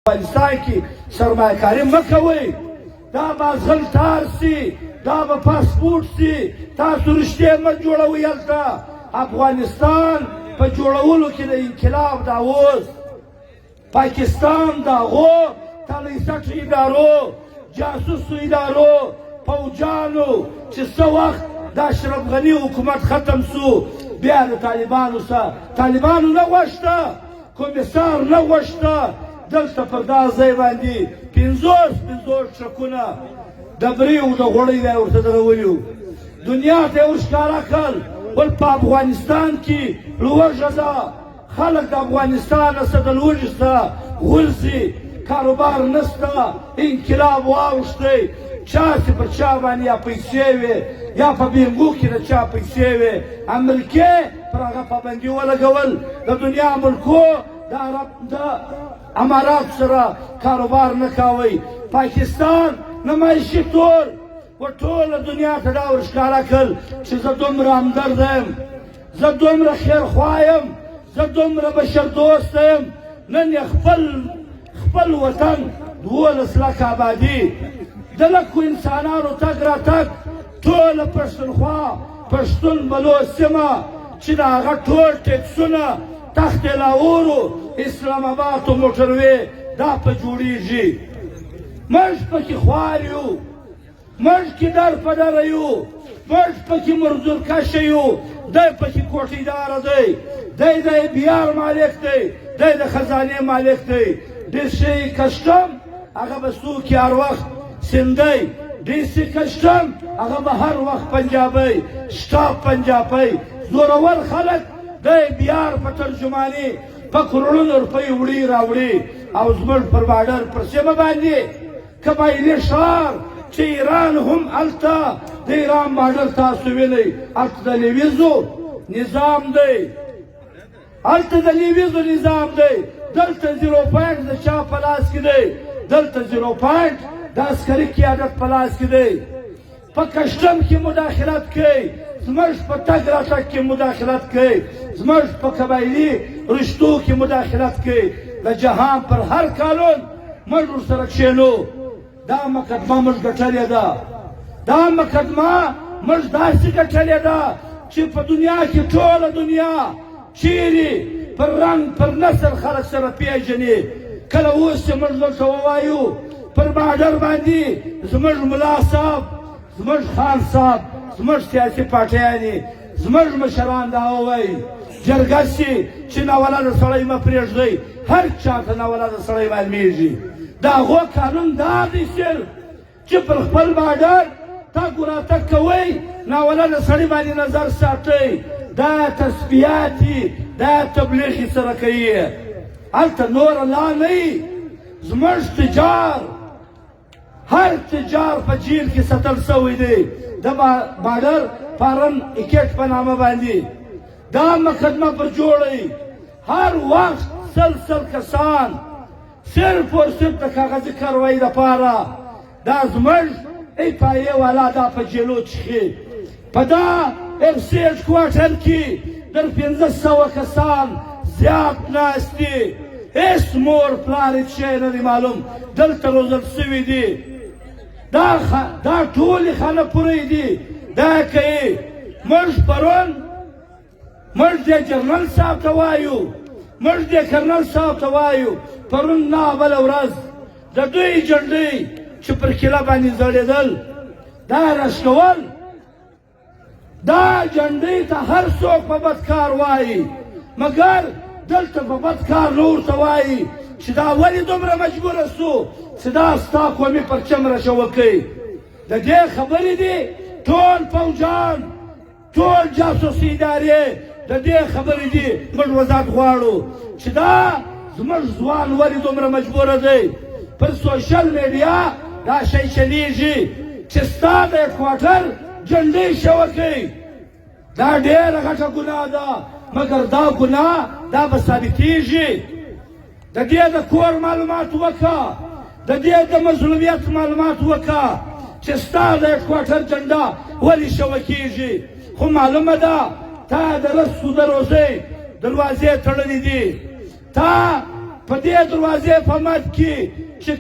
افغانستان کې سرمایه‌کاري مه کوئ. دا مازغل تار سي، دا به پاسپورټ سي. تاسو رشتې مه جوړوئ هلته. افغانستان په جوړولو کې د انقلاب دا اوس پاکستان د هغو تالیسټ ادارو، جاسوسو ادارو، پوجانو چې څه وخت د اشرف غني حکومت ختم سو، بیا د طالبانو سره طالبانو نه غوښته، کمیسار نه غوښته. دلته پر دا ځای باندې 50 ټرکونه د بریو د غوړۍ دی ورته درولي وو. دنیا ته یې ورښکاره کړل. بل په افغانستان کې لوږه ده. خلک د افغانستان څخه د لوږې څخه غورځي. کاروبار نشته. انقلاب واوښتی. چا چې پر چا باندې یا پیسې وې یا په بینګو کې د چا پیسې وې، امریکې پر هغه پابندي ولګول. د دنیا ملکو د امارات سره کاروبار نه کوئ. پاکستان نمایشي تور و ټوله دنیا ته دا ورښکاره کړل چې زه دومره همدرد یم، زه دومره خیرخوا یم، زه دومره بشردوست یم. نن یې خپل وطن 12 لکه آبادي د لکو انسانانو تګ راتګ ټوله پښتونخوا، پښتون بلوچ سیمه چې د هغه ټول ټیکسونه تخت لاهورو، اسلام آباد او موټروې دا په جوړیږي. موږ پکې خوار یو، موږ کې در په دره یو، موږ پکې مزدور کشه یو. دی پکې کوټیداره دی، دی د بیار مالک دی، دی د خزانې مالک دی. ډېر شی کشتم هغه به څوک هر وخت سندی، ډیسي کشتم هغه به هر وخت پنجابی، شټاپ پنجابی. زورور خلک دی بیار په ترجماني په کروڑونو روپۍ وړي راوړي او زموږ پر باډر پر سیمه باندې قبایلي ښار چې ایران هم هلته د ایران باډر تاسو وینئ، هلته د لیویزو نظام دی، هلته د لیویزو نظام دی. دلته 0.5 د چا په لاس کې دی، دلته 0.5 د عسکري قیادت په لاس کې دی. په کشتم کې مداخلت کوي، زموږ په تګ راتګ کې مداخلت کوي، زموږ په قبایلي رشتو کې مداخلت کوي. د جهان پر هر قانون موږ ورسره کښېنو. دا مقدمه موږ ګټلې ده، دا مقدمه موږ داسې ګټلې ده چې په دنیا کې ټوله دنیا چیرې پر رنګ پر نسل خلک سره پیژني. کله اوس چې موږ دلته ووایو پر باډر باندې زموږ ملا صاحب، زموږ خان صاحب، زموږ سیاسي پارټیانې، زموږ مشران دا ووایي جرګه شي چې ناولده سړی مه پرېږدئ. هر چا ته ناولده سړی معلومیږي. د هغو قانون دا دی چې پر خپل باډر تګ راتګ کوئ، ناولده سړي باندې نظر ساتئ. دا تسبیحاتي، دا تبلیغ سره کوي. هلته نور لا نه وي. زموږ تجار، هر تجار په جیل کې ساتل شوی دی د باډر فارن اکیټ په نامه باندې. دا مقدمه پر جوړئ. هر وخت سل کسان صرف اور صرف د کاغذي کاروایي دپاره دا زموږ پایې والا دا په جیلو چښي. په دا ایکسچینج کوارټر کې در 500 کسان زیات ناست دي. هیڅ مور پلار هیڅ شی نه دی معلوم، دلته روزل شوي دي. دا ټولې خانه پورې دي. دا کوي. موږ پرون موږ دې جنرال صاحب ته وایو، موږ دې کرنل صاحب ته وایو پرون نه بله ورځ د دوی جنډۍ چې پر کیله باندې ځړېدل دا راشکول. دا جنډۍ ته هر څوک په بد کار وایي، مګر دلته په بد کار نه ورته وایي چې دا ولې دومره مجبوره سو چې دا ستا قومي پرچم راشوه کوي. د دې خبرې دي ټول پوجان، ټول جاسوسي ادارې د دې خبرې دي. موږ وضاحت غواړو چې دا زموږ ځوان ولې دومره مجبوره دی. پر سوشل میډیا دا شی چلیږي چې ستا د هیډکواټر جنډۍ شوه کوي. دا ډېره غټه ګناه ده، مګر دا ګناه دا به ثابتېږي. د دې د کور معلومات وکړه، د دې د مظلومیت معلومات وکړه چې ستا د هیډکواټر جنډه ولې شوه کېږي. خو معلومه ده تا د رسو د روزۍ دروازې تړلې دي، تا په دې دروازې په مد کې چې